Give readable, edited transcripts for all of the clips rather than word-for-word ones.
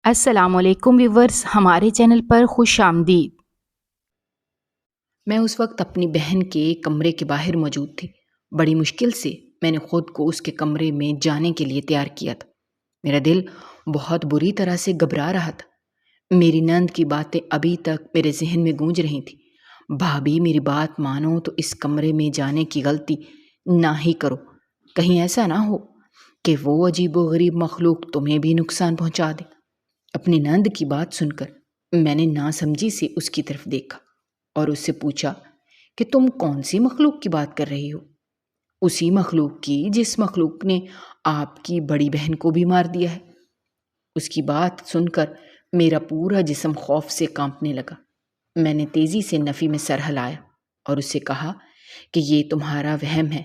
السلام علیکم ویورز، ہمارے چینل پر خوش آمدید۔ میں اس وقت اپنی بہن کے کمرے کے باہر موجود تھی۔ بڑی مشکل سے میں نے خود کو اس کے کمرے میں جانے کے لیے تیار کیا تھا۔ میرا دل بہت بری طرح سے گھبرا رہا تھا۔ میری نند کی باتیں ابھی تک میرے ذہن میں گونج رہی تھیں۔ بھابھی میری بات مانو تو اس کمرے میں جانے کی غلطی نہ ہی کرو، کہیں ایسا نہ ہو کہ وہ عجیب و غریب مخلوق تمہیں بھی نقصان پہنچا دے۔ اپنی نند کی بات سن کر میں نے ناسمجھی سے اس کی طرف دیکھا اور اس سے پوچھا کہ تم کون سی مخلوق کی بات کر رہی ہو؟ اسی مخلوق کی جس مخلوق نے آپ کی بڑی بہن کو بھی مار دیا ہے۔ اس کی بات سن کر میرا پورا جسم خوف سے کانپنے لگا۔ میں نے تیزی سے نفی میں سر ہلایا اور اس سے کہا کہ یہ تمہارا وہم ہے،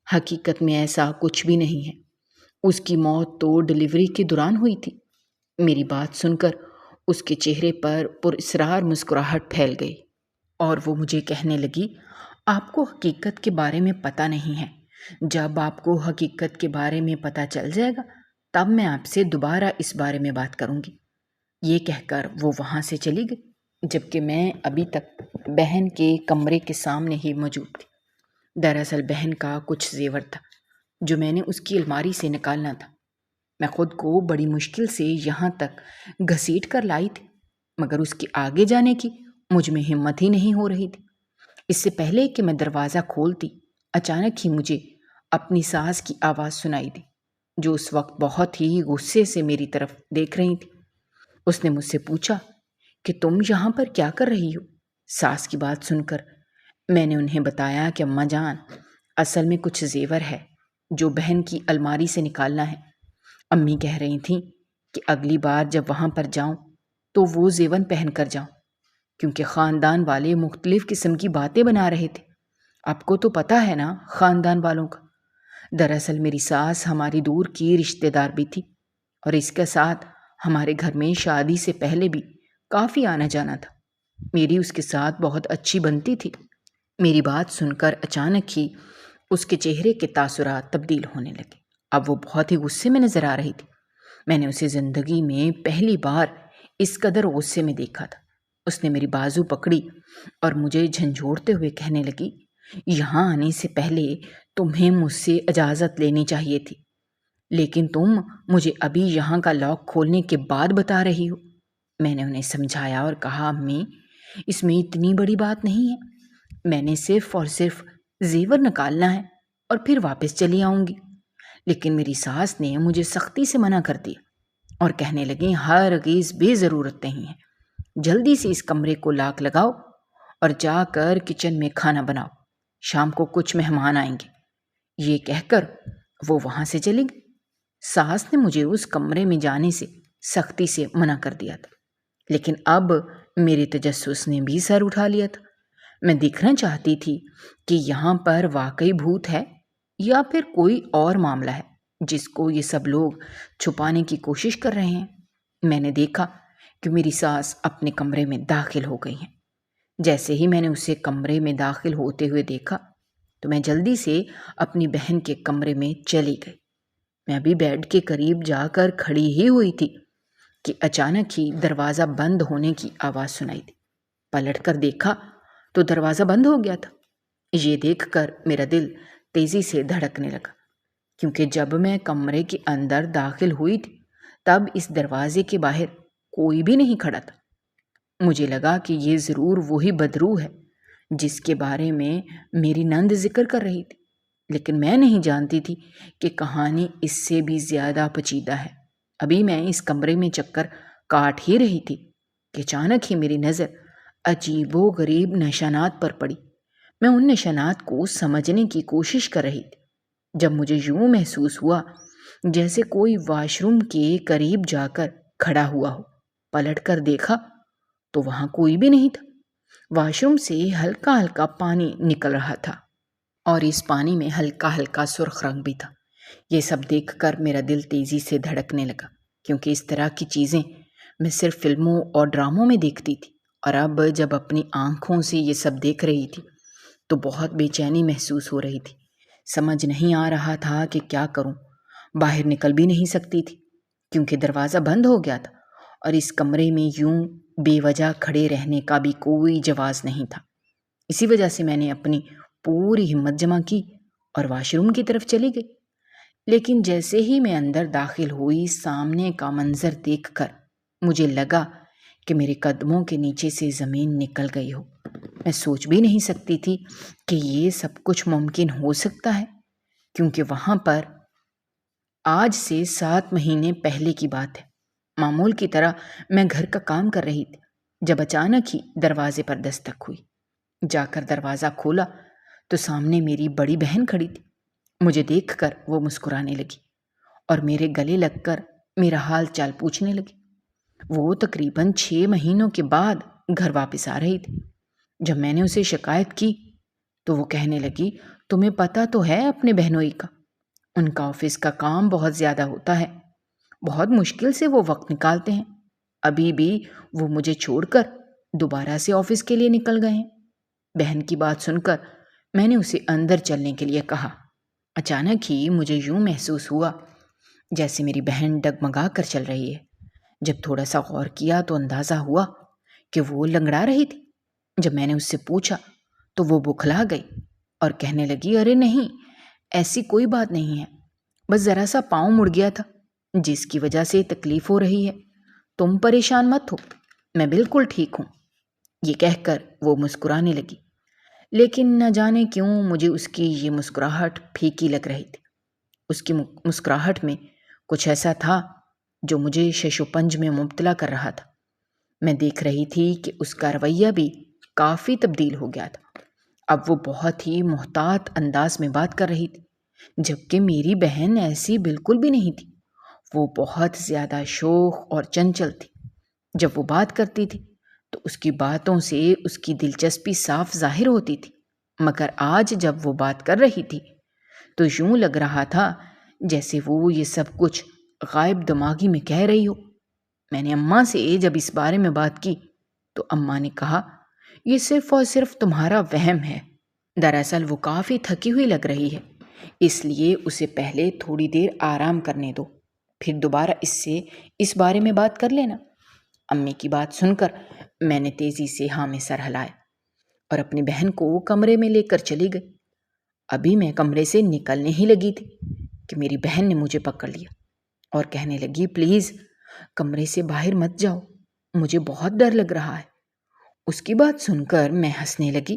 حقیقت میں ایسا کچھ بھی نہیں ہے۔ اس کی موت تو ڈلیوری کے دوران ہوئی تھی۔ میری بات سن کر اس کے چہرے پر پراسرار مسکراہٹ پھیل گئی اور وہ مجھے کہنے لگی، آپ کو حقیقت کے بارے میں پتہ نہیں ہے۔ جب آپ کو حقیقت کے بارے میں پتہ چل جائے گا تب میں آپ سے دوبارہ اس بارے میں بات کروں گی۔ یہ کہہ کر وہ وہاں سے چلی گئی، جبکہ میں ابھی تک بہن کے کمرے کے سامنے ہی موجود تھی۔ دراصل بہن کا کچھ زیور تھا جو میں نے اس کی الماری سے نکالنا تھا۔ میں خود کو بڑی مشکل سے یہاں تک گھسیٹ کر لائی تھی، مگر اس کے آگے جانے کی مجھ میں ہمت ہی نہیں ہو رہی تھی۔ اس سے پہلے کہ میں دروازہ کھولتی، اچانک ہی مجھے اپنی ساس کی آواز سنائی دی، جو اس وقت بہت ہی غصے سے میری طرف دیکھ رہی تھی۔ اس نے مجھ سے پوچھا کہ تم یہاں پر کیا کر رہی ہو؟ ساس کی بات سن کر میں نے انہیں بتایا کہ اماں جان، اصل میں کچھ زیور ہے جو بہن کی الماری سے نکالنا ہے۔ امی کہہ رہی تھیں کہ اگلی بار جب وہاں پر جاؤں تو وہ زیور پہن کر جاؤں، کیونکہ خاندان والے مختلف قسم کی باتیں بنا رہے تھے۔ آپ کو تو پتہ ہے نا خاندان والوں کا۔ دراصل میری ساس ہماری دور کی رشتہ دار بھی تھی اور اس کے ساتھ ہمارے گھر میں شادی سے پہلے بھی کافی آنا جانا تھا۔ میری اس کے ساتھ بہت اچھی بنتی تھی۔ میری بات سن کر اچانک ہی اس کے چہرے کے تاثرات تبدیل ہونے لگے۔ اب وہ بہت ہی غصے میں نظر آ رہی تھی۔ میں نے اسے زندگی میں پہلی بار اس قدر غصے میں دیکھا تھا۔ اس نے میری بازو پکڑی اور مجھے جھنجھوڑتے ہوئے کہنے لگی، یہاں آنے سے پہلے تمہیں مجھ سے اجازت لینی چاہیے تھی، لیکن تم مجھے ابھی یہاں کا لاک کھولنے کے بعد بتا رہی ہو۔ میں نے انہیں سمجھایا اور کہا، امی، اس میں اتنی بڑی بات نہیں ہے، میں نے صرف اور صرف زیور نکالنا ہے اور پھر واپس چلی آؤں گی۔ لیکن میری ساس نے مجھے سختی سے منع کر دیا اور کہنے لگیں، ہرگز بھی ضرورت نہیں ہے، جلدی سے اس کمرے کو لاک لگاؤ اور جا کر کچن میں کھانا بناؤ، شام کو کچھ مہمان آئیں گے۔ یہ کہہ کر وہ وہاں سے چلی گئی۔ ساس نے مجھے اس کمرے میں جانے سے سختی سے منع کر دیا تھا، لیکن اب میرے تجسس نے بھی سر اٹھا لیا تھا۔ میں دیکھنا چاہتی تھی کہ یہاں پر واقعی بھوت ہے یا پھر کوئی اور معاملہ ہے جس کو یہ سب لوگ چھپانے کی کوشش کر رہے ہیں۔ میں نے دیکھا کہ میری ساس اپنے کمرے میں داخل ہو گئی ہیں۔ جیسے ہی میں نے اسے کمرے میں داخل ہوتے ہوئے دیکھا تو میں جلدی سے اپنی بہن کے کمرے میں چلی گئی۔ میں ابھی بیڈ کے قریب جا کر کھڑی ہی ہوئی تھی کہ اچانک ہی دروازہ بند ہونے کی آواز سنائی دی۔ پلٹ کر دیکھا تو دروازہ بند ہو گیا تھا۔ یہ دیکھ کر میرا دل تیزی سے دھڑکنے لگا، کیونکہ جب میں کمرے کے اندر داخل ہوئی تھی تب اس دروازے کے باہر کوئی بھی نہیں کھڑا تھا۔ مجھے لگا کہ یہ ضرور وہی بدروح ہے جس کے بارے میں میری نند ذکر کر رہی تھی، لیکن میں نہیں جانتی تھی کہ کہانی اس سے بھی زیادہ پیچیدہ ہے۔ ابھی میں اس کمرے میں چکر کاٹ ہی رہی تھی کہ اچانک ہی میری نظر عجیب و غریب نشانات پر پڑی۔ میں ان نشانات کو سمجھنے کی کوشش کر رہی تھی جب مجھے یوں محسوس ہوا جیسے کوئی واش روم کے قریب جا کر کھڑا ہوا ہو۔ پلٹ کر دیکھا تو وہاں کوئی بھی نہیں تھا۔ واش روم سے ہلکا ہلکا پانی نکل رہا تھا اور اس پانی میں ہلکا ہلکا سرخ رنگ بھی تھا۔ یہ سب دیکھ کر میرا دل تیزی سے دھڑکنے لگا، کیونکہ اس طرح کی چیزیں میں صرف فلموں اور ڈراموں میں دیکھتی تھی، اور اب جب اپنی آنکھوں سے یہ سب دیکھ رہی تھی تو بہت بے چینی محسوس ہو رہی تھی۔ سمجھ نہیں آ رہا تھا کہ کیا کروں۔ باہر نکل بھی نہیں سکتی تھی کیونکہ دروازہ بند ہو گیا تھا اور اس کمرے میں یوں بے وجہ کھڑے رہنے کا بھی کوئی جواز نہیں تھا۔ اسی وجہ سے میں نے اپنی پوری ہمت جمع کی اور واش روم کی طرف چلی گئی۔ لیکن جیسے ہی میں اندر داخل ہوئی، سامنے کا منظر دیکھ کر مجھے لگا کہ میرے قدموں کے نیچے سے زمین نکل گئی ہو۔ میں سوچ بھی نہیں سکتی تھی کہ یہ سب کچھ ممکن ہو سکتا ہے، کیونکہ وہاں پر آج سے 7 مہینے پہلے کی بات ہے۔ معمول کی طرح میں گھر کا کام کر رہی تھی جب اچانک ہی دروازے پر دستک ہوئی۔ جا کر دروازہ کھولا تو سامنے میری بڑی بہن کھڑی تھی۔ مجھے دیکھ کر وہ مسکرانے لگی اور میرے گلے لگ کر میرا حال چال پوچھنے لگی۔ وہ تقریباً 6 مہینوں کے بعد گھر واپس آ رہی تھی۔ جب میں نے اسے شکایت کی تو وہ کہنے لگی، تمہیں پتہ تو ہے اپنے بہنوئی کا، ان کا آفس کا کام بہت زیادہ ہوتا ہے، بہت مشکل سے وہ وقت نکالتے ہیں۔ ابھی بھی وہ مجھے چھوڑ کر دوبارہ سے آفس کے لیے نکل گئے ہیں۔ بہن کی بات سن کر میں نے اسے اندر چلنے کے لیے کہا۔ اچانک ہی مجھے یوں محسوس ہوا جیسے میری بہن ڈگمگا کر چل رہی ہے۔ جب تھوڑا سا غور کیا تو اندازہ ہوا کہ وہ لنگڑا رہی تھی۔ جب میں نے اس سے پوچھا تو وہ بوکھلا گئی اور کہنے لگی، ارے نہیں، ایسی کوئی بات نہیں ہے، بس ذرا سا پاؤں مڑ گیا تھا جس کی وجہ سے تکلیف ہو رہی ہے، تم پریشان مت ہو، میں بالکل ٹھیک ہوں۔ یہ کہہ کر وہ مسکرانے لگی، لیکن نہ جانے کیوں مجھے اس کی یہ مسکراہٹ پھیکی لگ رہی تھی۔ اس کی مسکراہٹ میں کچھ ایسا تھا جو مجھے شش و پنج میں مبتلا کر رہا تھا۔ میں دیکھ رہی تھی کہ اس کا رویہ بھی کافی تبدیل ہو گیا تھا۔ اب وہ بہت ہی محتاط انداز میں بات کر رہی تھی، جبکہ میری بہن ایسی بالکل بھی نہیں تھی۔ وہ بہت زیادہ شوخ اور چنچل تھی۔ جب وہ بات کرتی تھی تو اس کی باتوں سے اس کی دلچسپی صاف ظاہر ہوتی تھی، مگر آج جب وہ بات کر رہی تھی تو یوں لگ رہا تھا جیسے وہ یہ سب کچھ غائب دماغی میں کہہ رہی ہو۔ میں نے اماں سے جب اس بارے میں بات کی تو اماں نے کہا، یہ صرف اور صرف تمہارا وہم ہے، دراصل وہ کافی تھکی ہوئی لگ رہی ہے، اس لیے اسے پہلے تھوڑی دیر آرام کرنے دو، پھر دوبارہ اس بارے میں بات کر لینا۔ امی کی بات سن کر میں نے تیزی سے ہاں میں سر ہلایا اور اپنی بہن کو کمرے میں لے کر چلی گئی۔ ابھی میں کمرے سے نکلنے ہی لگی تھی کہ میری بہن نے مجھے پکڑ لیا اور کہنے لگی، پلیز کمرے سے باہر مت جاؤ، مجھے بہت ڈر لگ رہا ہے۔ اس کی بات سن کر میں ہنسنے لگی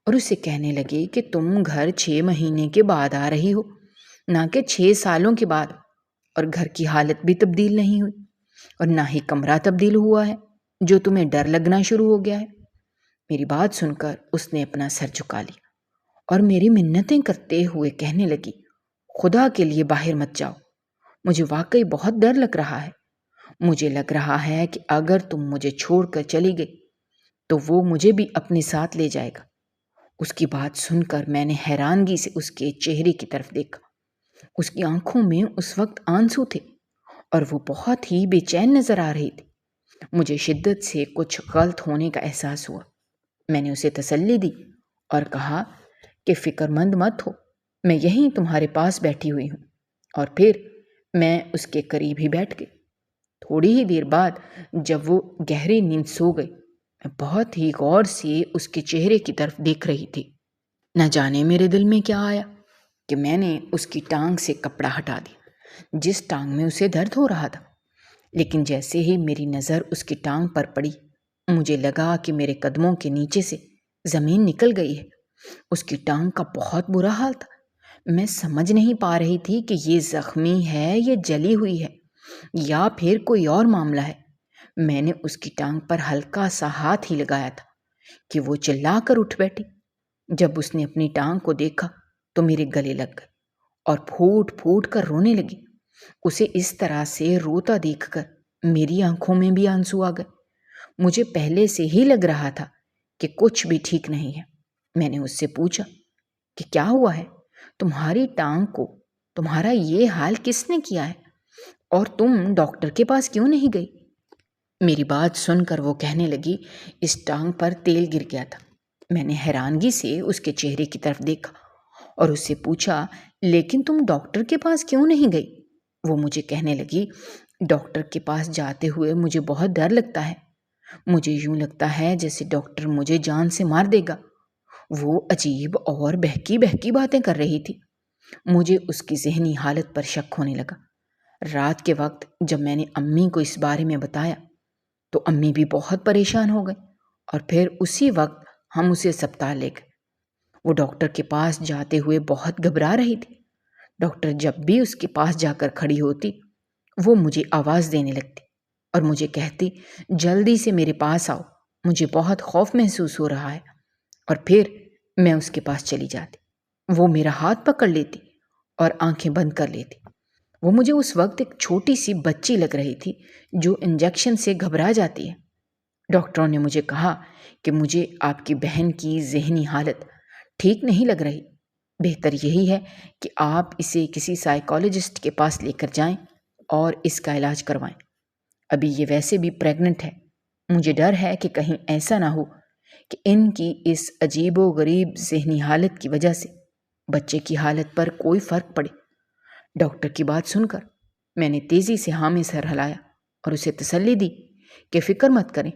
اور اسے کہنے لگی کہ تم گھر 6 مہینے کے بعد آ رہی ہو، نہ کہ 6 سالوں کے بعد، اور گھر کی حالت بھی تبدیل نہیں ہوئی اور نہ ہی کمرہ تبدیل ہوا ہے جو تمہیں ڈر لگنا شروع ہو گیا ہے۔ میری بات سن کر اس نے اپنا سر جھکا لیا اور میری منتیں کرتے ہوئے کہنے لگی، خدا کے لیے باہر مت جاؤ، مجھے واقعی بہت ڈر لگ رہا ہے۔ مجھے لگ رہا ہے کہ اگر تم مجھے چھوڑ کر چلی گئی تو وہ مجھے بھی اپنے ساتھ لے جائے گا۔ اس کی بات سن کر میں نے حیرانگی سے اس کے چہرے کی طرف دیکھا۔ اس کی آنکھوں میں اس وقت آنسو تھے اور وہ بہت ہی بے چین نظر آ رہی تھی۔ مجھے شدت سے کچھ غلط ہونے کا احساس ہوا۔ میں نے اسے تسلی دی اور کہا کہ فکر مند مت ہو، میں یہیں تمہارے پاس بیٹھی ہوئی ہوں، اور پھر میں اس کے قریب ہی بیٹھ گئی۔ تھوڑی ہی دیر بعد جب وہ گہری نیند سو گئی، میں بہت ہی غور سے اس کے چہرے کی طرف دیکھ رہی تھی۔ نہ جانے میرے دل میں کیا آیا کہ میں نے اس کی ٹانگ سے کپڑا ہٹا دیا جس ٹانگ میں اسے درد ہو رہا تھا۔ لیکن جیسے ہی میری نظر اس کی ٹانگ پر پڑی، مجھے لگا کہ میرے قدموں کے نیچے سے زمین نکل گئی ہے۔ اس کی ٹانگ کا بہت برا حال تھا۔ میں سمجھ نہیں پا رہی تھی کہ یہ زخمی ہے یا جلی ہوئی ہے یا پھر کوئی اور معاملہ ہے۔ میں نے اس کی ٹانگ پر ہلکا سا ہاتھ ہی لگایا تھا کہ وہ چلا کر اٹھ بیٹھی۔ جب اس نے اپنی ٹانگ کو دیکھا تو میرے گلے لگ گئی اور پھوٹ پھوٹ کر رونے لگی۔ اسے اس طرح سے روتا دیکھ کر میری آنکھوں میں بھی آنسو آ گئے۔ مجھے پہلے سے ہی لگ رہا تھا کہ کچھ بھی ٹھیک نہیں ہے۔ میں نے اس سے پوچھا کہ کیا ہوا ہے؟ تمہاری ٹانگ کو تمہارا یہ حال کس نے کیا ہے؟ اور تم ڈاکٹر کے پاس کیوں نہیں گئی؟ میری بات سن کر وہ کہنے لگی، اس ٹانگ پر تیل گر گیا تھا۔ میں نے حیرانگی سے اس کے چہرے کی طرف دیکھا اور اس سے پوچھا، لیکن تم ڈاکٹر کے پاس کیوں نہیں گئی؟ وہ مجھے کہنے لگی، ڈاکٹر کے پاس جاتے ہوئے مجھے بہت ڈر لگتا ہے۔ مجھے یوں لگتا ہے جیسے ڈاکٹر مجھے جان سے مار دے گا۔ وہ عجیب اور بہکی بہکی باتیں کر رہی تھی۔ مجھے اس کی ذہنی حالت پر شک ہونے لگا۔ رات کے وقت جب میں نے امی کو اس بارے میں بتایا تو امی بھی بہت پریشان ہو گئی، اور پھر اسی وقت ہم اسے اسپتال لے گئے۔ وہ ڈاکٹر کے پاس جاتے ہوئے بہت گھبرا رہی تھی۔ ڈاکٹر جب بھی اس کے پاس جا کر کھڑی ہوتی، وہ مجھے آواز دینے لگتی اور مجھے کہتی، جلدی سے میرے پاس آؤ، مجھے بہت خوف محسوس ہو رہا ہے۔ اور پھر میں اس کے پاس چلی جاتی۔ وہ میرا ہاتھ پکڑ لیتی اور آنکھیں بند کر لیتی۔ وہ مجھے اس وقت ایک چھوٹی سی بچی لگ رہی تھی جو انجیکشن سے گھبرا جاتی ہے۔ ڈاکٹروں نے مجھے کہا کہ مجھے آپ کی بہن کی ذہنی حالت ٹھیک نہیں لگ رہی، بہتر یہی ہے کہ آپ اسے کسی سائیکالوجسٹ کے پاس لے کر جائیں اور اس کا علاج کروائیں۔ ابھی یہ ویسے بھی پریگننٹ ہے، مجھے ڈر ہے کہ کہیں ایسا نہ ہو کہ ان کی اس عجیب و غریب ذہنی حالت کی وجہ سے بچے کی حالت پر کوئی فرق پڑے۔ ڈاکٹر کی بات سن کر میں نے تیزی سے ہاں میں سر ہلایا اور اسے تسلی دی کہ فکر مت کریں،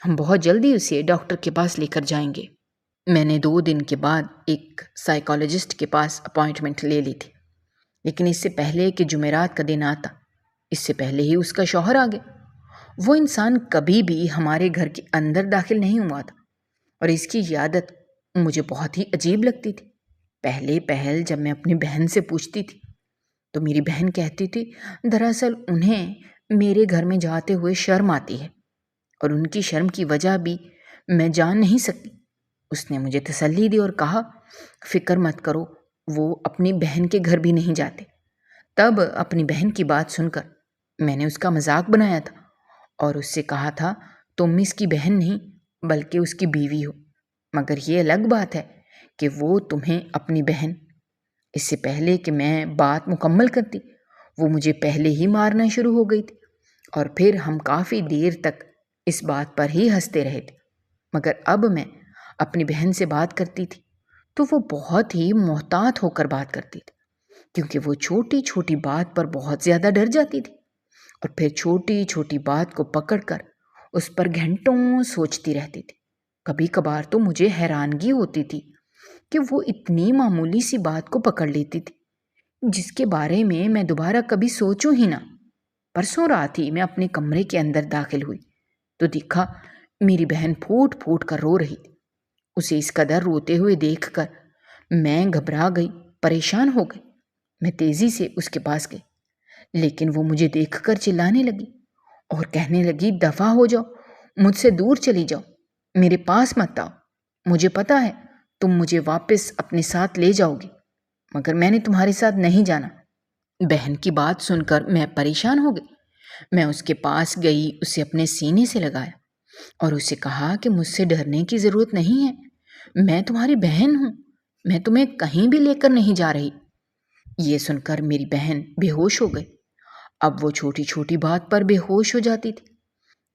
ہم بہت جلدی اسے ڈاکٹر کے پاس لے کر جائیں گے۔ میں نے 2 دن کے بعد ایک سائیکالوجسٹ کے پاس اپائنٹمنٹ لے لی تھی، لیکن اس سے پہلے کہ جمعرات کا دن آتا، اس سے پہلے ہی اس کا شوہر آ گیا۔ وہ انسان کبھی بھی ہمارے گھر کے اندر داخل نہیں ہوا تھا، اور اس کی یہ عادت مجھے بہت ہی عجیب لگتی تھی۔ پہل جب میں اپنی بہن سے پوچھتی تھی تو میری بہن کہتی تھی دراصل انہیں میرے گھر میں جاتے ہوئے شرم آتی ہے، اور ان کی شرم کی وجہ بھی میں جان نہیں سکتی۔ اس نے مجھے تسلی دی اور کہا، فکر مت کرو، وہ اپنی بہن کے گھر بھی نہیں جاتے۔ تب اپنی بہن کی بات سن کر میں نے اس کا مذاق بنایا تھا اور اس سے کہا تھا، تم اس کی بہن نہیں بلکہ اس کی بیوی ہو، مگر یہ الگ بات ہے کہ وہ تمہیں اپنی بہن۔ اس سے پہلے کہ میں بات مکمل کرتی، وہ مجھے پہلے ہی مارنا شروع ہو گئی تھی، اور پھر ہم کافی دیر تک اس بات پر ہی ہنستے رہے تھے۔ مگر اب میں اپنی بہن سے بات کرتی تھی تو وہ بہت ہی محتاط ہو کر بات کرتی تھی، کیونکہ وہ چھوٹی چھوٹی بات پر بہت زیادہ ڈر جاتی تھی، اور پھر چھوٹی چھوٹی بات کو پکڑ کر اس پر گھنٹوں سوچتی رہتی تھی۔ کبھی کبھار تو مجھے حیرانگی ہوتی تھی کہ وہ اتنی معمولی سی بات کو پکڑ لیتی تھی جس کے بارے میں میں دوبارہ کبھی سوچوں ہی نہ۔ پرسوں رات ہی میں اپنے کمرے کے اندر داخل ہوئی تو دیکھا میری بہن پھوٹ پھوٹ کر رو رہی تھی۔ اسے اس قدر روتے ہوئے دیکھ کر میں گھبرا گئی، پریشان ہو گئی۔ میں تیزی سے اس کے پاس گئی، لیکن وہ مجھے دیکھ کر چلانے لگی اور کہنے لگی، دفع ہو جاؤ، مجھ سے دور چلی جاؤ، میرے پاس مت آؤ۔ مجھے پتا ہے تم مجھے واپس اپنے ساتھ لے جاؤ گی، مگر میں نے تمہارے ساتھ نہیں جانا۔ بہن کی بات سن کر میں پریشان ہو گئی۔ میں اس کے پاس گئی، اسے اپنے سینے سے لگایا اور اسے کہا کہ مجھ سے ڈرنے کی ضرورت نہیں ہے، میں تمہاری بہن ہوں، میں تمہیں کہیں بھی لے کر نہیں جا رہی۔ یہ سن کر میری بہن بے ہوش ہو گئی۔ اب وہ چھوٹی چھوٹی بات پر بے ہوش ہو جاتی تھی۔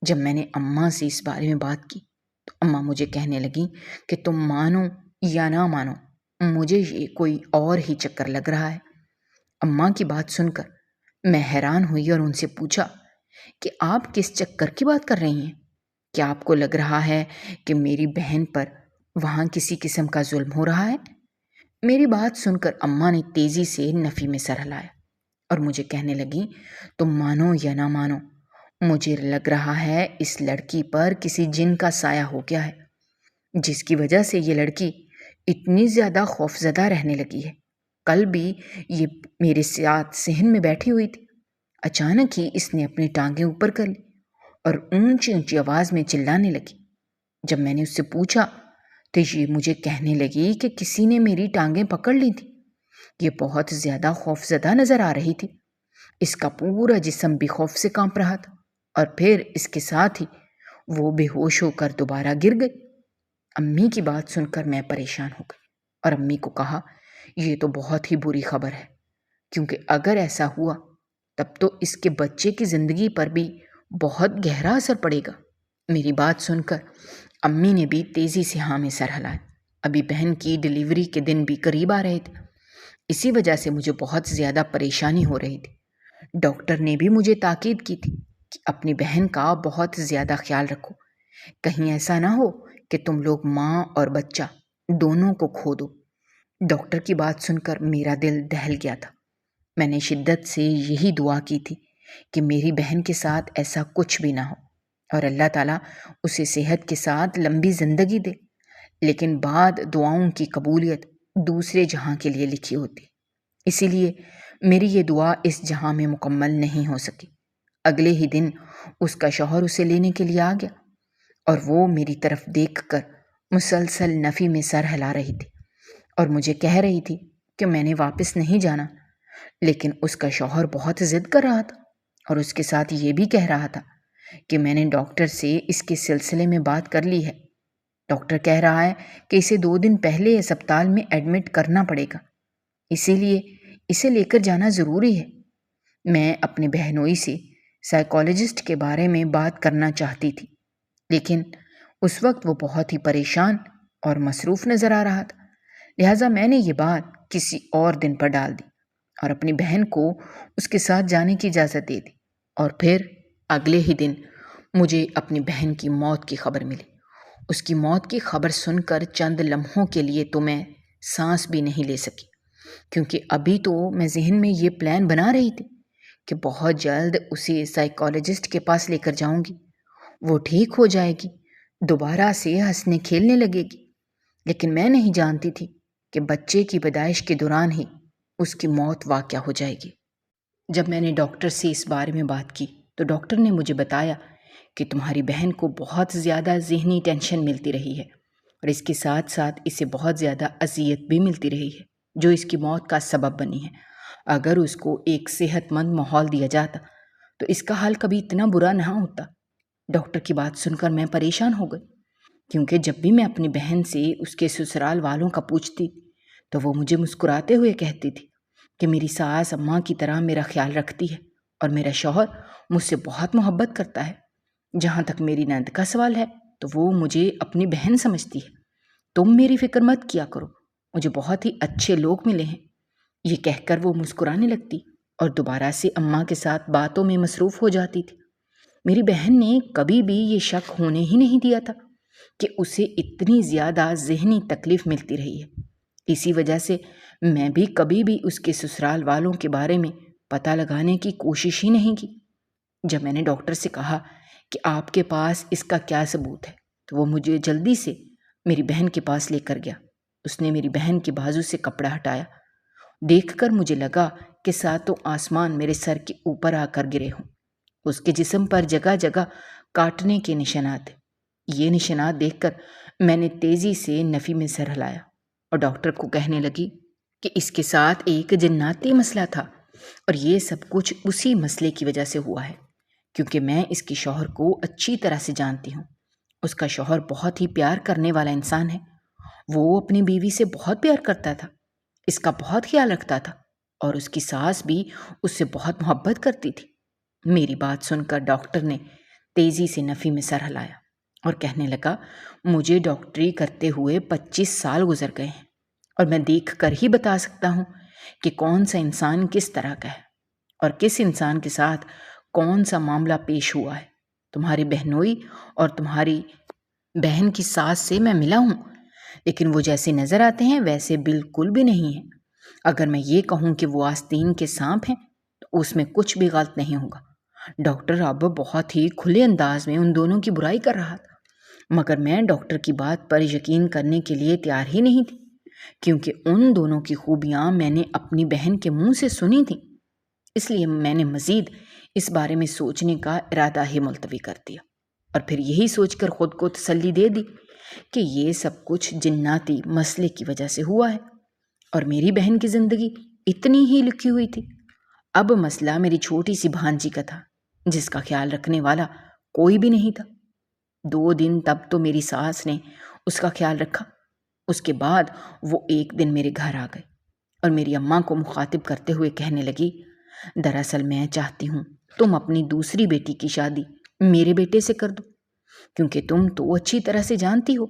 جب میں نے اماں سے اس بارے میں بات کی تو اماں مجھے کہنے لگی کہ تم مانو یا نہ مانو، مجھے یہ کوئی اور ہی چکر لگ رہا ہے۔ اماں کی بات سن کر میں حیران ہوئی اور ان سے پوچھا کہ آپ کس چکر کی بات کر رہی ہیں؟ کیا آپ کو لگ رہا ہے کہ میری بہن پر وہاں کسی قسم کا ظلم ہو رہا ہے؟ میری بات سن کر اماں نے تیزی سے نفی میں سر ہلایا اور مجھے کہنے لگی، تم مانو یا نہ مانو، مجھے لگ رہا ہے اس لڑکی پر کسی جن کا سایہ ہو گیا ہے، جس کی وجہ سے یہ لڑکی اتنی زیادہ خوفزدہ رہنے لگی ہے۔ کل بھی یہ میرے ساتھ صحن میں بیٹھی ہوئی تھی، اچانک ہی اس نے اپنی ٹانگیں اوپر کر لی اور اونچی اونچی آواز میں چلانے لگی۔ جب میں نے اس سے پوچھا تو یہ مجھے کہنے لگی کہ کسی نے میری ٹانگیں پکڑ لی تھی۔ یہ بہت زیادہ خوفزدہ نظر آ رہی تھی، اس کا پورا جسم بھی خوف سے کانپ رہا تھا، اور پھر اس کے ساتھ ہی وہ بے ہوش ہو کر دوبارہ گر گئی۔ امی کی بات سن کر میں پریشان ہو گئی اور امی کو کہا، یہ تو بہت ہی بری خبر ہے، کیونکہ اگر ایسا ہوا تب تو اس کے بچے کی زندگی پر بھی بہت گہرا اثر پڑے گا۔ میری بات سن کر امی نے بھی تیزی سے ہاں میں سر ہلایا۔ ابھی بہن کی ڈیلیوری کے دن بھی قریب آ رہے تھے، اسی وجہ سے مجھے بہت زیادہ پریشانی ہو رہی تھی۔ ڈاکٹر نے بھی مجھے تاکید کی تھی کہ اپنی بہن کا بہت زیادہ خیال رکھو، کہیں ایسا نہ ہو کہ تم لوگ ماں اور بچہ دونوں کو کھو دو۔ ڈاکٹر کی بات سن کر میرا دل دہل گیا تھا۔ میں نے شدت سے یہی دعا کی تھی کہ میری بہن کے ساتھ ایسا کچھ بھی نہ ہو اور اللہ تعالیٰ اسے صحت کے ساتھ لمبی زندگی دے، لیکن بعد دعاؤں کی قبولیت دوسرے جہاں کے لیے لکھی ہوتی، اسی لیے میری یہ دعا اس جہاں میں مکمل نہیں ہو سکی۔ اگلے ہی دن اس کا شوہر اسے لینے کے لیے آ گیا اور وہ میری طرف دیکھ کر مسلسل نفی میں سر ہلا رہی تھی اور مجھے کہہ رہی تھی کہ میں نے واپس نہیں جانا، لیکن اس کا شوہر بہت ضد کر رہا تھا اور اس کے ساتھ یہ بھی کہہ رہا تھا کہ میں نے ڈاکٹر سے اس کے سلسلے میں بات کر لی ہے۔ ڈاکٹر کہہ رہا ہے کہ اسے 2 دن پہلے اسپتال میں ایڈمٹ کرنا پڑے گا، اسی لیے اسے لے کر جانا ضروری ہے۔ میں اپنے بہنوئی سے سائیکالوجسٹ کے بارے میں بات کرنا چاہتی تھی، لیکن اس وقت وہ بہت ہی پریشان اور مصروف نظر آ رہا تھا، لہٰذا میں نے یہ بات کسی اور دن پر ڈال دی اور اپنی بہن کو اس کے ساتھ جانے کی اجازت دے دی۔ اور پھر اگلے ہی دن مجھے اپنی بہن کی موت کی خبر ملی۔ اس کی موت کی خبر سن کر چند لمحوں کے لیے تو میں سانس بھی نہیں لے سکی، کیونکہ ابھی تو میں ذہن میں یہ پلان بنا رہی تھی کہ بہت جلد اسے سائیکالوجسٹ کے پاس لے کر جاؤں گی، وہ ٹھیک ہو جائے گی، دوبارہ سے ہنسنے کھیلنے لگے گی۔ لیکن میں نہیں جانتی تھی کہ بچے کی پیدائش کے دوران ہی اس کی موت واقع ہو جائے گی۔ جب میں نے ڈاکٹر سے اس بارے میں بات کی تو ڈاکٹر نے مجھے بتایا کہ تمہاری بہن کو بہت زیادہ ذہنی ٹینشن ملتی رہی ہے اور اس کے ساتھ ساتھ اسے بہت زیادہ اذیت بھی ملتی رہی ہے، جو اس کی موت کا سبب بنی ہے۔ اگر اس کو ایک صحت مند ماحول دیا جاتا تو اس کا حال کبھی اتنا برا نہ ہوتا۔ ڈاکٹر کی بات سن کر میں پریشان ہو گئی، کیونکہ جب بھی میں اپنی بہن سے اس کے سسرال والوں کا پوچھتی تو وہ مجھے مسکراتے ہوئے کہتی تھی کہ میری ساس اماں کی طرح میرا خیال رکھتی ہے اور میرا شوہر مجھ سے بہت محبت کرتا ہے۔ جہاں تک میری نند کا سوال ہے تو وہ مجھے اپنی بہن سمجھتی ہے۔ تم میری فکر مت کیا کرو، مجھے بہت ہی اچھے لوگ ملے ہیں۔ یہ کہہ کر وہ مسکرانے لگتی اور دوبارہ سے اماں کے ساتھ باتوں میں مصروف ہو جاتی تھی۔ میری بہن نے کبھی بھی یہ شک ہونے ہی نہیں دیا تھا کہ اسے اتنی زیادہ ذہنی تکلیف ملتی رہی ہے۔ اسی وجہ سے میں بھی کبھی بھی اس کے سسرال والوں کے بارے میں پتہ لگانے کی کوشش ہی نہیں کی۔ جب میں نے ڈاکٹر سے کہا کہ آپ کے پاس اس کا کیا ثبوت ہے تو وہ مجھے جلدی سے میری بہن کے پاس لے کر گیا۔ اس نے میری بہن کے بازو سے کپڑا ہٹایا۔ دیکھ کر مجھے لگا کہ ساتوں آسمان میرے سر کے اوپر آ کر گرے ہوں۔ اس کے جسم پر جگہ جگہ کاٹنے کے نشانات تھے۔ یہ نشانات دیکھ کر میں نے تیزی سے نفی میں سر ہلایا اور ڈاکٹر کو کہنے لگی کہ اس کے ساتھ ایک جناتی مسئلہ تھا اور یہ سب کچھ اسی مسئلے کی وجہ سے ہوا ہے، کیونکہ میں اس کے شوہر کو اچھی طرح سے جانتی ہوں۔ اس کا شوہر بہت ہی پیار کرنے والا انسان ہے، وہ اپنی بیوی سے بہت پیار کرتا تھا، اس کا بہت خیال رکھتا تھا اور اس کی ساس بھی اس سے بہت محبت کرتی تھی۔ میری بات سن کر ڈاکٹر نے تیزی سے نفی میں سر ہلایا اور کہنے لگا، مجھے ڈاکٹری کرتے ہوئے 25 سال گزر گئے ہیں اور میں دیکھ کر ہی بتا سکتا ہوں کہ کون سا انسان کس طرح کا ہے اور کس انسان کے ساتھ کون سا معاملہ پیش ہوا ہے۔ تمہاری بہنوئی اور تمہاری بہن کی ساس سے میں ملا ہوں، لیکن وہ جیسے نظر آتے ہیں ویسے بالکل بھی نہیں ہیں۔ اگر میں یہ کہوں کہ وہ آستین کے سانپ ہیں تو اس میں کچھ بھی غلط نہیں ہوگا۔ ڈاکٹر اب بہت ہی کھلے انداز میں ان دونوں کی برائی کر رہا تھا، مگر میں ڈاکٹر کی بات پر یقین کرنے کے لیے تیار ہی نہیں تھی، کیونکہ ان دونوں کی خوبیاں میں نے اپنی بہن کے منہ سے سنی تھیں۔ اس لیے میں نے مزید اس بارے میں سوچنے کا ارادہ ہی ملتوی کر دیا اور پھر یہی سوچ کر خود کو تسلی دے دی کہ یہ سب کچھ جناتی مسئلے کی وجہ سے ہوا ہے اور میری بہن کی زندگی اتنی ہی لکھی ہوئی تھی۔ اب مسئلہ میری چھوٹی سی بھانجی کا تھا، جس کا خیال رکھنے والا کوئی بھی نہیں تھا۔ 2 دن تب تو میری ساس نے اس کا خیال رکھا، اس کے بعد وہ ایک دن میرے گھر آ گئے اور میری اماں کو مخاطب کرتے ہوئے کہنے لگی، دراصل میں چاہتی ہوں تم اپنی دوسری بیٹی کی شادی میرے بیٹے سے کر دو، کیونکہ تم تو اچھی طرح سے جانتی ہو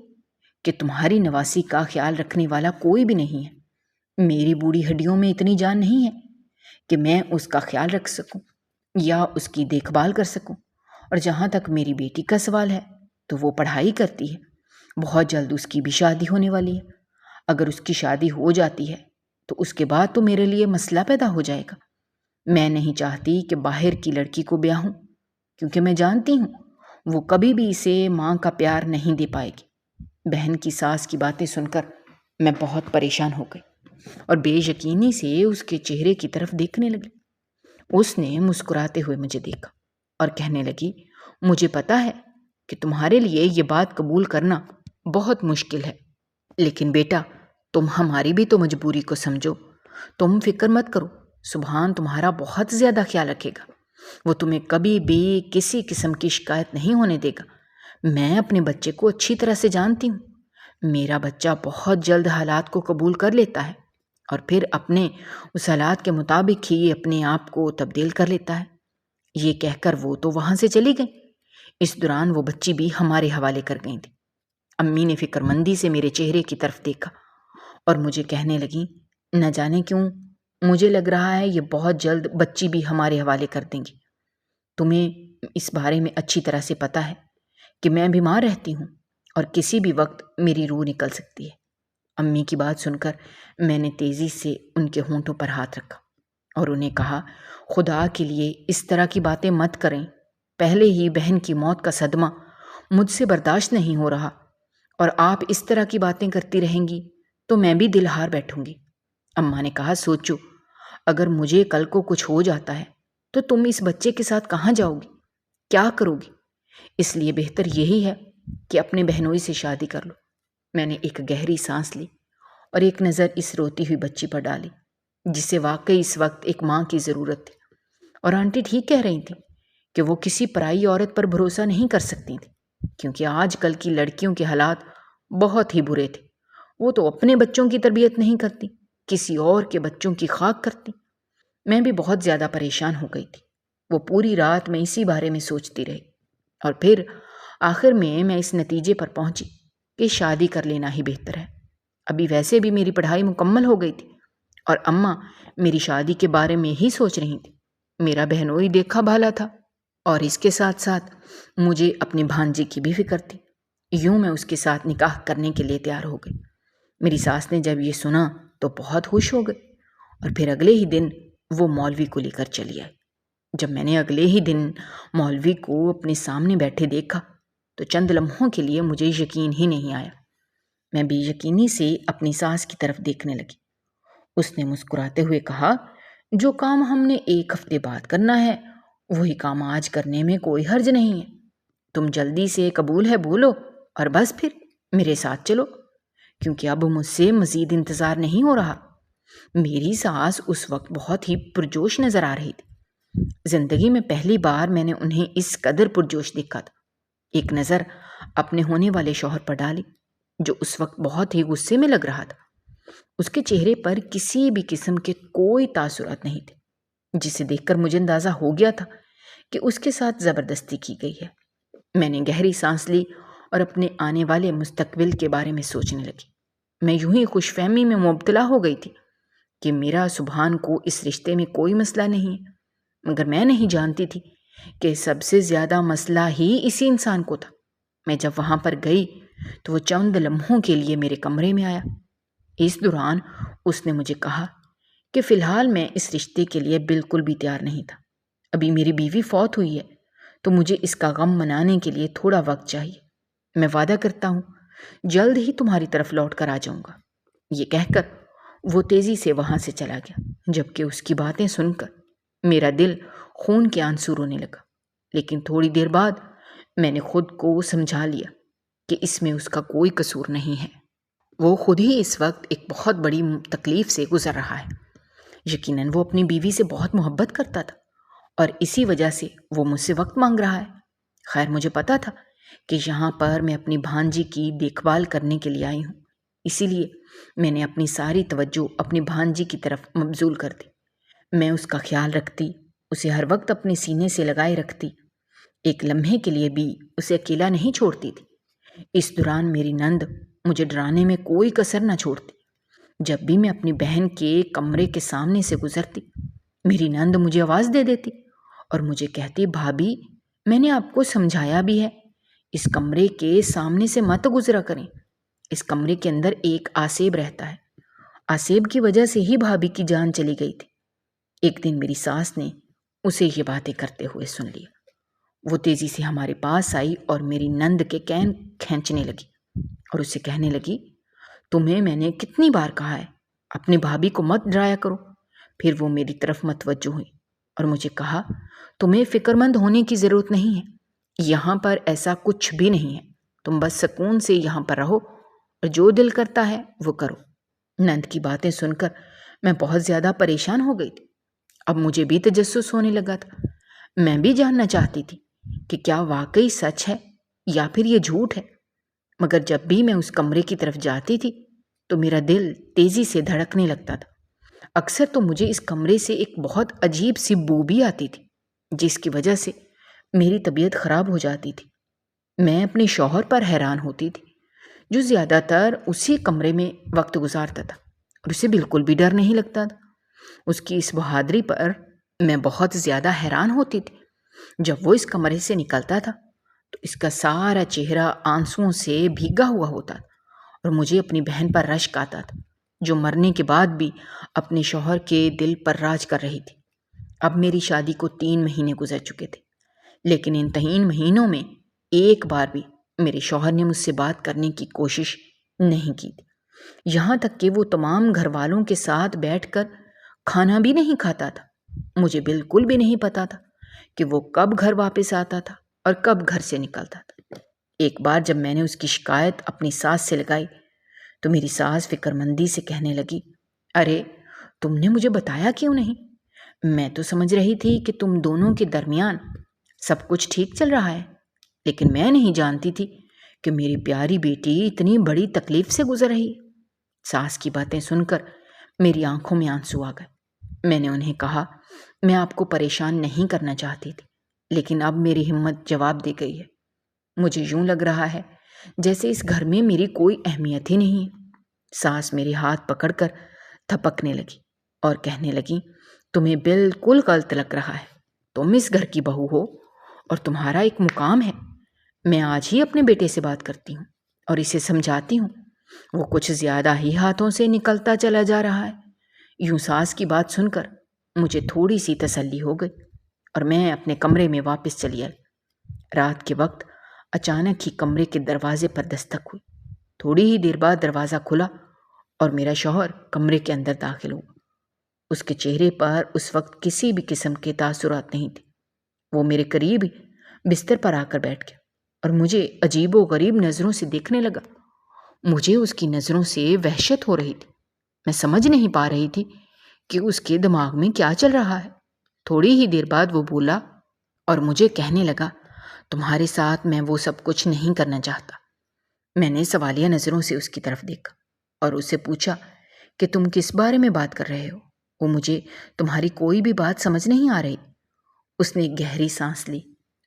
کہ تمہاری نواسی کا خیال رکھنے والا کوئی بھی نہیں ہے۔ میری بوڑھی ہڈیوں میں اتنی جان نہیں ہے کہ میں اس کا خیال رکھ سکوں یا اس کی دیکھ بھال کر سکوں۔ اور جہاں تک میری بیٹی کا سوال ہے تو وہ پڑھائی کرتی ہے، بہت جلد اس کی بھی شادی ہونے والی ہے۔ اگر اس کی شادی ہو جاتی ہے تو اس کے بعد تو میرے لیے مسئلہ پیدا ہو جائے گا۔ میں نہیں چاہتی کہ باہر کی لڑکی کو بیاہوں، کیونکہ میں جانتی ہوں وہ کبھی بھی اسے ماں کا پیار نہیں دے پائے گی۔ بہن کی ساس کی باتیں سن کر میں بہت پریشان ہو گئی اور بے یقینی سے اس کے چہرے کی طرف دیکھنے لگی۔ اس نے مسکراتے ہوئے مجھے دیکھا اور کہنے لگی، مجھے پتا ہے کہ تمہارے لیے یہ بات قبول کرنا بہت مشکل ہے، لیکن بیٹا تم ہماری بھی تو مجبوری کو سمجھو۔ تم فکر مت کرو، سبحان تمہارا بہت زیادہ خیال رکھے گا، وہ تمہیں کبھی بھی کسی قسم کی شکایت نہیں ہونے دے گا۔ میں اپنے بچے کو اچھی طرح سے جانتی ہوں، میرا بچہ بہت جلد حالات کو قبول کر لیتا ہے اور پھر اپنے اس حالات کے مطابق ہی اپنے آپ کو تبدیل کر لیتا ہے۔ یہ کہہ کر وہ تو وہاں سے چلی گئی۔ اس دوران وہ بچی بھی ہمارے حوالے کر گئی تھی۔ امی نے فکر مندی سے میرے چہرے کی طرف دیکھا اور مجھے کہنے لگی، نہ جانے کیوں مجھے لگ رہا ہے یہ بہت جلد بچی بھی ہمارے حوالے کر دیں گی۔ تمہیں اس بارے میں اچھی طرح سے پتہ ہے کہ میں بیمار رہتی ہوں اور کسی بھی وقت میری روح نکل سکتی ہے۔ امی کی بات سن کر میں نے تیزی سے ان کے ہونٹوں پر ہاتھ رکھا اور انہیں کہا، خدا کے لیے اس طرح کی باتیں مت کریں، پہلے ہی بہن کی موت کا صدمہ مجھ سے برداشت نہیں ہو رہا، اور آپ اس طرح کی باتیں کرتی رہیں گی تو میں بھی دل ہار بیٹھوں گی۔ اماں نے کہا، سوچو اگر مجھے کل کو کچھ ہو جاتا ہے تو تم اس بچے کے ساتھ کہاں جاؤ گی، کیا کرو گی؟ اس لیے بہتر یہی ہے کہ اپنے بہنوئی سے شادی کر لو۔ میں نے ایک گہری سانس لی اور ایک نظر اس روتی ہوئی بچی پر ڈالی جسے واقعی اس وقت ایک ماں کی ضرورت تھی۔ اور آنٹی ٹھیک کہہ رہی تھیں کہ وہ کسی پرائی عورت پر بھروسہ نہیں کر سکتی تھیں، کیونکہ آج کل کی لڑکیوں کے حالات بہت ہی برے تھے۔ وہ تو اپنے بچوں کی تربیت نہیں کرتی، کسی اور کے بچوں کی خاک کرتی۔ میں بھی بہت زیادہ پریشان ہو گئی تھی۔ وہ پوری رات میں اسی بارے میں سوچتی رہی اور پھر آخر میں اس نتیجے پر پہنچی کہ شادی کر لینا ہی بہتر ہے۔ ابھی ویسے بھی میری پڑھائی مکمل ہو گئی تھی اور اماں میری شادی کے بارے میں ہی سوچ رہی تھی۔ میرا بہنوئی دیکھا بھالا تھا اور اس کے ساتھ ساتھ مجھے اپنے بھانجے کی بھی فکر تھی۔ یوں میں اس کے ساتھ نکاح کرنے کے لیے تیار ہو گئی۔ میری ساس نے جب یہ سنا تو بہت خوش ہو گئی اور پھر اگلے ہی دن وہ مولوی کو لے کر چلی آئی۔ جب میں نے اگلے ہی دن مولوی کو اپنے سامنے بیٹھے دیکھا تو چند لمحوں کے لیے مجھے یقین ہی نہیں آیا۔ میں بے یقینی سے اپنی ساس کی طرف دیکھنے لگی۔ اس نے مسکراتے ہوئے کہا، جو کام ہم نے ایک ہفتے بعد کرنا ہے وہی کام آج کرنے میں کوئی حرج نہیں ہے۔ تم جلدی سے قبول ہے بولو اور بس پھر میرے ساتھ چلو، کیونکہ اب مجھ سے مزید انتظار نہیں ہو رہا۔ میری ساس اس وقت بہت ہی پرجوش نظر آ رہی تھی۔ زندگی میں پہلی بار میں نے انہیں اس قدر پرجوش دیکھا تھا۔ ایک نظر اپنے ہونے والے شوہر پر ڈالی جو اس وقت بہت ہی غصے میں لگ رہا تھا۔ اس کے چہرے پر کسی بھی قسم کے کوئی تاثرات نہیں تھے، جسے دیکھ کر مجھے اندازہ ہو گیا تھا کہ اس کے ساتھ زبردستی کی گئی ہے۔ میں نے گہری سانس لی اور اپنے آنے والے مستقبل کے بارے میں سوچنے لگی۔ میں یوں ہی خوش فہمی میں مبتلا ہو گئی تھی کہ میرا سبحان کو اس رشتے میں کوئی مسئلہ نہیں ہے، مگر میں نہیں جانتی تھی کہ سب سے زیادہ مسئلہ ہی اسی انسان کو تھا۔ میں جب وہاں پر گئی تو وہ چند لمحوں کے لیے میرے کمرے میں آیا۔ اس دوران اس نے مجھے کہا کہ فی الحال میں اس رشتے کے لیے بالکل بھی تیار نہیں تھا۔ ابھی میری بیوی فوت ہوئی ہے تو مجھے اس کا غم منانے کے لیے تھوڑا وقت چاہیے۔ میں وعدہ کرتا ہوں جلد ہی تمہاری طرف لوٹ کر آ جاؤں گا۔ یہ کہہ کر وہ تیزی سے وہاں سے چلا گیا، جبکہ اس کی باتیں سن کر میرا دل خون کے آنسو رونے لگا۔ لیکن تھوڑی دیر بعد میں نے خود کو سمجھا لیا کہ اس میں اس کا کوئی قصور نہیں ہے۔ وہ خود ہی اس وقت ایک بہت بڑی تکلیف سے گزر رہا ہے۔ یقیناً وہ اپنی بیوی سے بہت محبت کرتا تھا اور اسی وجہ سے وہ مجھ سے وقت مانگ رہا ہے۔ خیر مجھے پتا تھا کہ یہاں پر میں اپنی بھانجی کی دیکھ بھال کرنے کے لیے آئی ہوں، اسی لیے میں نے اپنی ساری توجہ اپنی بھانجی کی طرف مبذول کر دی۔ میں اس کا خیال رکھتی، اسے ہر وقت اپنے سینے سے لگائے رکھتی، ایک لمحے کے لیے بھی اسے اکیلا نہیں چھوڑتی تھی۔ اس دوران میری نند مجھے ڈرانے میں کوئی کسر نہ چھوڑتی۔ جب بھی میں اپنی بہن کے کمرے کے سامنے سے گزرتی میری نند مجھے آواز دے دیتی اور مجھے کہتی، بھابھی میں نے آپ کو سمجھایا بھی ہے، اس کمرے کے سامنے سے مت گزرا کریں، اس کمرے کے اندر ایک آسیب رہتا ہے، آسیب کی وجہ سے ہی بھابھی کی جان چلی گئی تھی۔ ایک دن میری ساس نے اسے یہ باتیں کرتے ہوئے سن لیا۔ وہ تیزی سے ہمارے پاس آئی اور میری نند کے کین کھینچنے لگی اور اسے کہنے لگی، تمہیں میں نے کتنی بار کہا ہے اپنی بھابھی کو مت ڈرایا کرو۔ پھر وہ میری طرف متوجہ ہوئی اور مجھے کہا، تمہیں فکر مند ہونے کی ضرورت نہیں ہے، یہاں پر ایسا کچھ بھی نہیں ہے، تم بس سکون سے یہاں پر رہو اور جو دل کرتا ہے وہ کرو۔ نند کی باتیں سن کر میں بہت زیادہ پریشان ہو گئی تھی۔ اب مجھے بھی تجسس ہونے لگا تھا، میں بھی جاننا چاہتی تھی کہ کیا واقعی سچ ہے یا پھر یہ جھوٹ ہے، مگر جب بھی میں اس کمرے کی طرف جاتی تھی تو میرا دل تیزی سے دھڑکنے لگتا تھا۔ اکثر تو مجھے اس کمرے سے ایک بہت عجیب سی بو بھی آتی تھی، جس کی وجہ سے میری طبیعت خراب ہو جاتی تھی۔ میں اپنے شوہر پر حیران ہوتی تھی، جو زیادہ تر اسی کمرے میں وقت گزارتا تھا اور اسے بالکل بھی ڈر نہیں لگتا تھا۔ اس کی اس بہادری پر میں بہت زیادہ حیران ہوتی تھی۔ جب وہ اس کمرے سے نکلتا تھا تو اس کا سارا چہرہ آنسوؤں سے بھیگا ہوا ہوتا تھا اور مجھے اپنی بہن پر رشک آتا تھا، جو مرنے کے بعد بھی اپنے شوہر کے دل پر راج کر رہی تھی۔ اب میری شادی کو 3 مہینے گزر چکے تھے، لیکن ان 3 مہینوں میں ایک بار بھی میرے شوہر نے مجھ سے بات کرنے کی کوشش نہیں کی تھی۔ یہاں تک کہ وہ تمام گھر والوں کے ساتھ بیٹھ کر کھانا بھی نہیں کھاتا تھا۔ مجھے بالکل بھی نہیں پتا تھا کہ وہ کب گھر واپس آتا تھا اور کب گھر سے نکلتا تھا۔ ایک بار جب میں نے اس کی شکایت اپنی ساس سے لگائی تو میری ساس فکر مندی سے کہنے لگی، ارے تم نے مجھے بتایا کیوں نہیں؟ میں تو سمجھ رہی تھی کہ تم دونوں کے درمیان سب کچھ ٹھیک چل رہا ہے، لیکن میں نہیں جانتی تھی کہ میری پیاری بیٹی اتنی بڑی تکلیف سے گزر رہی ہے۔ ساس کی باتیں سن کر میری آنکھوں میں آنسو آ گئے۔ میں نے انہیں کہا، میں آپ کو پریشان نہیں کرنا چاہتی تھی، لیکن اب میری ہمت جواب دے گئی ہے۔ مجھے یوں لگ رہا ہے جیسے اس گھر میں میری کوئی اہمیت ہی نہیں ہے۔ ساس میرے ہاتھ پکڑ کر تھپکنے لگی اور کہنے لگی، تمہیں بالکل غلط لگ رہا ہے، تم اس گھر کی بہو ہو اور تمہارا ایک مقام ہے۔ میں آج ہی اپنے بیٹے سے بات کرتی ہوں اور اسے سمجھاتی ہوں، وہ کچھ زیادہ ہی ہاتھوں سے نکلتا چلا جا رہا ہے۔ یوں ساس کی بات سن کر مجھے تھوڑی سی تسلی ہو گئی اور میں اپنے کمرے میں واپس چلی آئی۔ رات کے وقت اچانک ہی کمرے کے دروازے پر دستک ہوئی۔ تھوڑی ہی دیر بعد دروازہ کھلا اور میرا شوہر کمرے کے اندر داخل ہوا۔ اس کے چہرے پر اس وقت کسی بھی قسم کے تاثرات نہیں تھے۔ وہ میرے قریب بستر پر آ کر بیٹھ گیا اور مجھے عجیب و غریب نظروں سے دیکھنے لگا۔ مجھے اس کی نظروں سے وحشت ہو رہی تھی۔ میں سمجھ نہیں پا رہی تھی کہ اس کے دماغ میں کیا چل رہا ہے۔ تھوڑی ہی دیر بعد وہ بولا اور مجھے کہنے لگا، تمہارے ساتھ میں وہ سب کچھ نہیں کرنا چاہتا۔ میں نے سوالیہ نظروں سے اس کی طرف دیکھا اور اسے پوچھا کہ تم کس بارے میں بات کر رہے ہو؟ وہ مجھے تمہاری کوئی بھی بات سمجھ نہیں آ رہی۔ اس نے ایک گہری سانس لی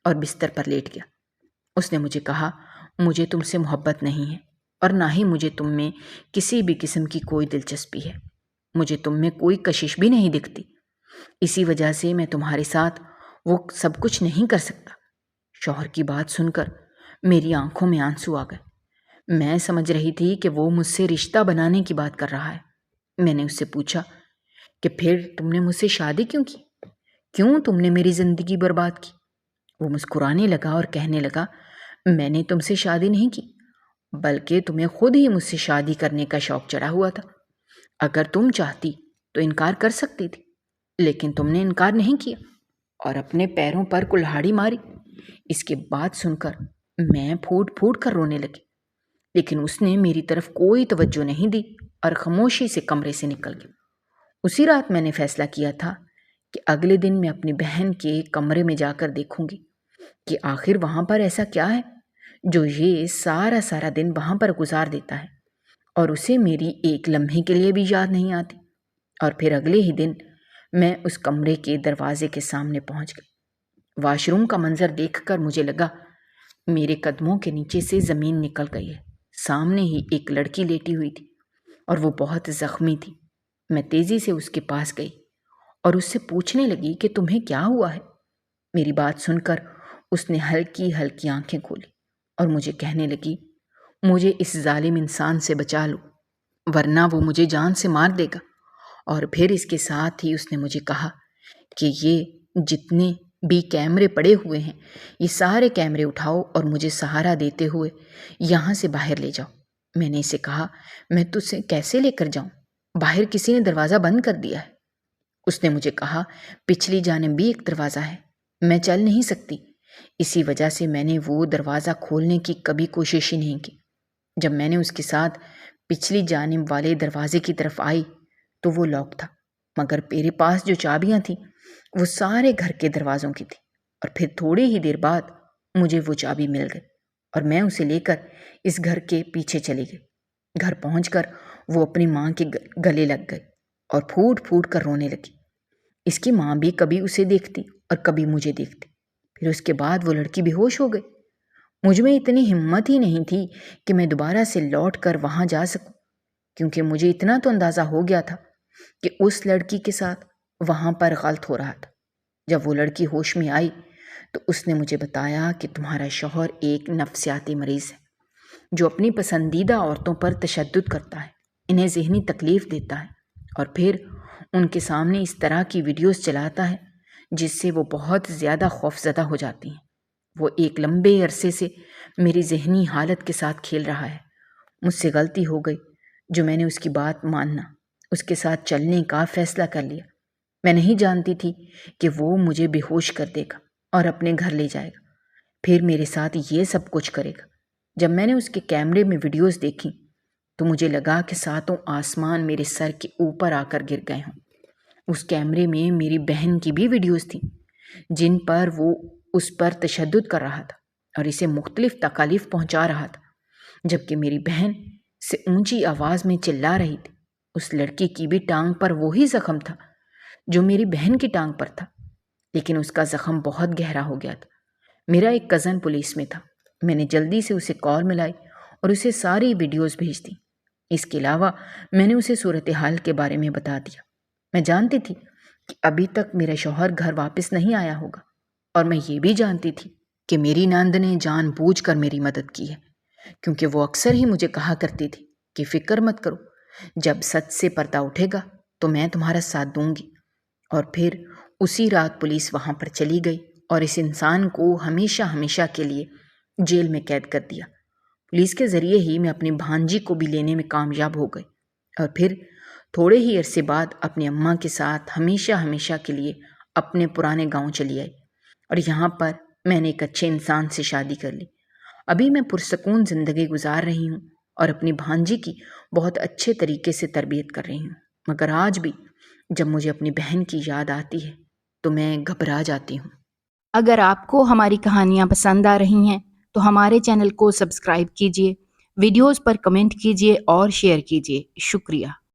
اور بستر پر لیٹ گیا۔ اس نے مجھے کہا، مجھے تم سے محبت نہیں ہے اور نہ ہی مجھے تم میں کسی بھی قسم کی کوئی دلچسپی ہے۔ مجھے تم میں کوئی کشش بھی نہیں دکھتی، اسی وجہ سے میں تمہارے ساتھ وہ سب کچھ نہیں کر سکتا۔ شوہر کی بات سن کر میری آنکھوں میں آنسو آ گئے۔ میں سمجھ رہی تھی کہ وہ مجھ سے رشتہ بنانے کی بات کر رہا ہے۔ میں نے اس سے پوچھا کہ پھر تم نے مجھ سے شادی کیوں کی؟ کیوں تم نے میری زندگی برباد کی؟ وہ مسکرانے لگا اور کہنے لگا، میں نے تم سے شادی نہیں کی، بلکہ تمہیں خود ہی مجھ سے شادی کرنے کا شوق چڑھا ہوا تھا۔ اگر تم چاہتی تو انکار کر سکتی تھی، لیکن تم نے انکار نہیں کیا اور اپنے پیروں پر کلہاڑی ماری۔ اس کے بات سن کر میں پھوٹ پھوٹ کر رونے لگی، لیکن اس نے میری طرف کوئی توجہ نہیں دی اور خاموشی سے کمرے سے نکل گیا۔ اسی رات میں نے فیصلہ کیا تھا کہ اگلے دن میں اپنی بہن کے کمرے میں جا کر دیکھوں گی کہ آخر وہاں پر ایسا کیا ہے جو یہ سارا دن وہاں پر گزار دیتا ہے اور اسے میری ایک لمحے کے لیے بھی یاد نہیں آتی۔ اور پھر اگلے ہی دن میں اس کمرے کے دروازے کے سامنے پہنچ گئی۔ واش روم کا منظر دیکھ کر مجھے لگا میرے قدموں کے نیچے سے زمین نکل گئی ہے۔ سامنے ہی ایک لڑکی لیٹی ہوئی تھی اور وہ بہت زخمی تھی۔ میں تیزی سے اس کے پاس گئی اور اس سے پوچھنے لگی کہ تمہیں کیا ہوا ہے۔ میری بات سن کر اس نے ہلکی ہلکی آنکھیں کھولی اور مجھے کہنے لگی، مجھے اس ظالم انسان سے بچا لو ورنہ وہ مجھے جان سے مار دے گا۔ اور پھر اس کے ساتھ ہی اس نے مجھے کہا کہ یہ جتنے بھی کیمرے پڑے ہوئے ہیں یہ سارے کیمرے اٹھاؤ اور مجھے سہارا دیتے ہوئے یہاں سے باہر لے جاؤ۔ میں نے اسے کہا، میں تجھ سے کیسے لے کر جاؤں؟ باہر کسی نے دروازہ بند کر دیا ہے۔ اس نے مجھے کہا، پچھلی جانب بھی ایک دروازہ ہے، میں چل نہیں سکتی۔ اسی وجہ سے میں نے وہ دروازہ کھولنے کی کبھی کوشش ہی نہیں کی۔ جب میں نے اس کے ساتھ پچھلی جانب والے دروازے کی طرف آئی تو وہ لاک تھا، مگر میرے پاس جو چابیاں تھیں وہ سارے گھر کے دروازوں کی تھی۔ اور پھر تھوڑی ہی دیر بعد مجھے وہ چابی مل گئی اور میں اسے لے کر اس گھر کے پیچھے چلی گئی۔ گھر پہنچ کر وہ اپنی ماں کے گلے لگ گئی اور پھوٹ پھوٹ کر رونے لگی۔ اس کی ماں بھی کبھی اسے دیکھتی اور کبھی مجھے دیکھتی۔ پھر اس کے بعد وہ لڑکی بے ہوش ہو گئی۔ مجھ میں اتنی ہمت ہی نہیں تھی کہ میں دوبارہ سے لوٹ کر وہاں جا سکوں، کیونکہ مجھے اتنا تو اندازہ ہو گیا تھا کہ اس لڑکی کے ساتھ وہاں پر غلط ہو رہا تھا۔ جب وہ لڑکی ہوش میں آئی تو اس نے مجھے بتایا کہ تمہارا شوہر ایک نفسیاتی مریض ہے جو اپنی پسندیدہ عورتوں پر تشدد کرتا ہے، انہیں ذہنی تکلیف دیتا ہے اور پھر ان کے سامنے اس طرح کی ویڈیوز چلاتا ہے جس سے وہ بہت زیادہ خوفزدہ ہو جاتی ہیں۔ وہ ایک لمبے عرصے سے میری ذہنی حالت کے ساتھ کھیل رہا ہے۔ مجھ سے غلطی ہو گئی جو میں نے اس کی بات ماننا، اس کے ساتھ چلنے کا فیصلہ کر لیا۔ میں نہیں جانتی تھی کہ وہ مجھے بے ہوش کر دے گا اور اپنے گھر لے جائے گا، پھر میرے ساتھ یہ سب کچھ کرے گا۔ جب میں نے اس کے کیمرے میں ویڈیوز دیکھی تو مجھے لگا کہ ساتوں آسمان میرے سر کے اوپر آ کر گر گئے ہوں۔ اس کیمرے میں میری بہن کی بھی ویڈیوز تھیں جن پر وہ اس پر تشدد کر رہا تھا اور اسے مختلف تکالیف پہنچا رہا تھا، جبکہ میری بہن سے اونچی آواز میں چلا رہی تھی۔ اس لڑکی کی بھی ٹانگ پر وہی زخم تھا جو میری بہن کی ٹانگ پر تھا، لیکن اس کا زخم بہت گہرا ہو گیا تھا۔ میرا ایک کزن پولیس میں تھا۔ میں نے جلدی سے اسے کال ملائی اور اسے ساری ویڈیوز بھیج دی۔ اس کے علاوہ میں نے اسے صورتحال کے بارے میں بتا دیا۔ میں جانتی تھی کہ ابھی تک میرا شوہر گھر واپس نہیں آیا ہوگا، اور میں یہ بھی جانتی تھی کہ میری ناند نے جان بوجھ کر میری مدد کی ہے، کیونکہ وہ اکثر ہی مجھے کہا کرتی تھی کہ فکر مت کرو، جب سچ سے پردہ اٹھے گا تو میں تمہارا ساتھ دوں گی۔ اور پھر اسی رات پولیس وہاں پر چلی گئی اور اس انسان کو ہمیشہ ہمیشہ کے لیے جیل میں قید کر دیا۔ پولیس کے ذریعے ہی میں اپنی بھانجی کو بھی لینے میں کامیاب ہو گئی اور پھر تھوڑے ہی عرصے بعد اپنی اماں کے ساتھ ہمیشہ ہمیشہ کے لیے اپنے پرانے گاؤں چلی آئی، اور یہاں پر میں نے ایک اچھے انسان سے شادی کر لی۔ ابھی میں پرسکون زندگی گزار رہی ہوں اور اپنی بھانجی کی بہت اچھے طریقے سے تربیت کر رہی ہوں، مگر آج بھی جب مجھے اپنی بہن کی یاد آتی ہے تو میں گھبرا جاتی ہوں۔ اگر آپ کو ہماری کہانیاں پسند آ رہی ہیں تو ہمارے چینل کو سبسکرائب کیجیے، ویڈیوز پر کمنٹ کیجیے اور شیئر کیجیے۔ شکریہ۔